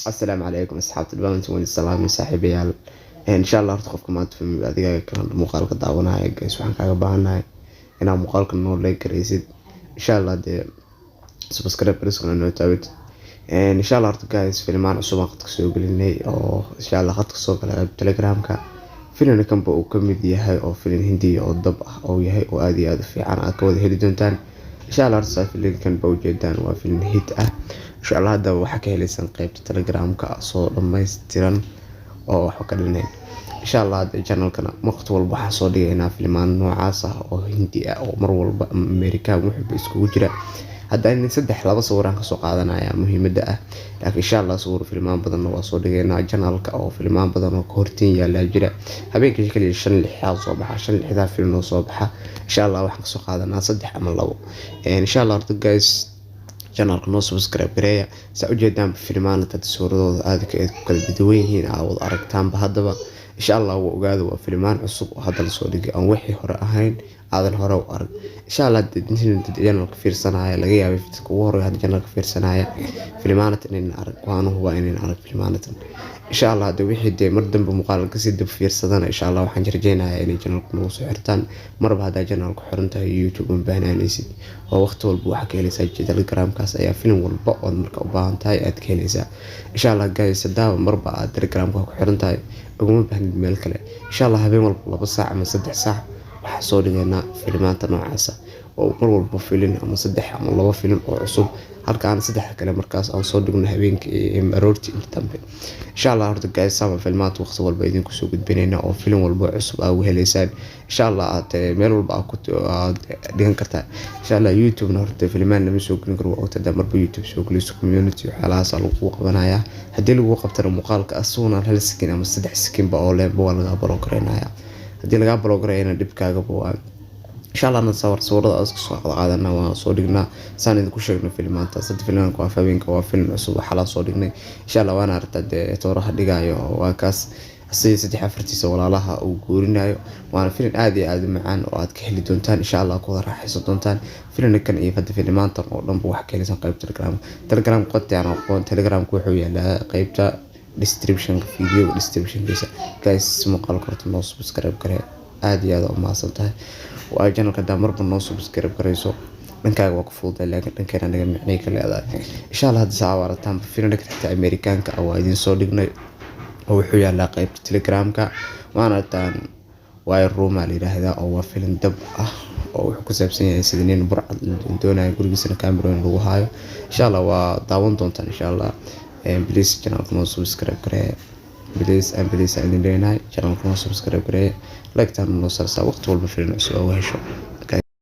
السلام عليكم asxaabta dhamaantiin waan salaamay saaxiibayaal insha Allah horta qofka maanta fahmi adiga kan muuqaalka daawanaya guys waxaan kaaga baahanahay inaad muuqaalka noo like gareysid insha Allah de subscribe gareysana noo taabid insha Allah horta guys filmaan cusub aan qadka soo gelinay oo insha Allah qadka soo galay Telegram-ka filimkan uu ka mid yahay oo filim Hindi oo dab ah oo yahay oo aad iyo aad fiican aad ka wada heli doontaan insha Allah horta filimkan baa ujeedaan waa filim hit ah insha Allah hadda waxa ka helaysan qaybta Telegram-ka soo dhameystiran oo wax ka dhinay insha Allah channel-kana waqti walba waxa soo dhigaynaa filmaan noocaas ah oo Hindi ah oo mar walba American wuxuu isku jira hadda in saddex laba sawiraan ka soo qaadanaya muhiimada ah laakiin insha Allah sawir filmaan badan waa soo dhigaynaa channel-ka oo filmaan badan oo ka hortiin yaala jira habeenkii kaliya 5 soo baxa 5 film oo soo baxa insha Allah waxaan ka soo qaadanaa saddex ama labo insha Allah horta guys channel-ka noo subscribe gareeya sa ujeedaan filmaanta suuradooda aad ka kala duwan yihiin aad aragtaanba haddaba insha Allah waa ogaado waa filmaan cusub oo hadda la soo dhigay aan wixii hore ahayn aadan hore u arag insha Allah channel-ka fiirsanaya laga yaabay fiidka ugu hore hadda channel-ka fiirsanaya filmaanta in arag waan huba in arag filmaanta insha Allah de wixii mar dambe muuqaal ka sii dib fiirsadana insha Allah waxaan rajeynayaa in channel-ka noo soo xirtaan marba hadda channel-ka xirantahay YouTube ma baahnanaysid oo waqti walba waxa ka helaysaa Telegram-kaas ayaa film walba oo marka u baahan tahay aad ka helaysaa insha Allah guys hadaba marba aad Telegram-ka ku xirantahay uguma baahnid meel kale insha Allah habeen walba 2 saac ama 3 saac waxa soo dhigaynaa filmaanta noocaas oo mar walba film ama 3 ama 2 film oo cusub halka aan 3 kale markaas aan soo dhigno habeenkii aroortii inta dambe insha Allah horta guys sama filmaanta waqti walba idinku soo gudbinayna oo film walba cusub aad heleysaan insha Allah aad meel walba aad dhigan kartaa insha Allah YouTube-na horta filmaan lama soo gelin karo oo tada marba YouTube soo geliso community waxaalaas lagu qabanaya hadii lagu qabtana muuqaalka asuna hal skin ama 3 skin ba oo leebo laga baro kareynaya hadii laga baro kareyna dibkaaga boo insha Allah suurada aad soo qaadana waa soo dhignaa saan idinku sheegno filmaanta sad filmaanka waa habeenka waa film cusub waxa la soo dhignay insha Allah waana aragtaa tooraha dhigayo waa kaas asii 3-4 walaalaha uu guurinayo waana film aad iyo aad u macaan oo aad ka heli doontaan insha Allah ku raaxaysan doontaan filmkan iyo fadhi filmaanta oo dhanba wax ka helaysan qaybta Telegram qodtaan oo Telegram-ku wuxuu yaalaa qaybta description video description-kiisa guys muuqaalka horta noo subscribe garee aad iyo aad u mahadsantahay waa channel-ka marba noo subscribe gareyso dhankaaga waa ku fududahay laakiin dhankeena naga micnay ka leedahay insha Allah hadda saawarataan filmka Americanka oo idin soo dhignay oo wuxuu yaalaa qaybta Telegram-ka waana taan way Roma leeyahay oo waa film dab ah oo wuxuu ku saabsan yahay sidii nin burcad doonaya gurigiisa camera lagu haayo insha Allah waa daawan doontaan insha Allah please channel-ka noo subscribe garee please aan idin leenahay channel-ka noo subscribe garee like tan noo sarsa waqti walba film cusub oo hesho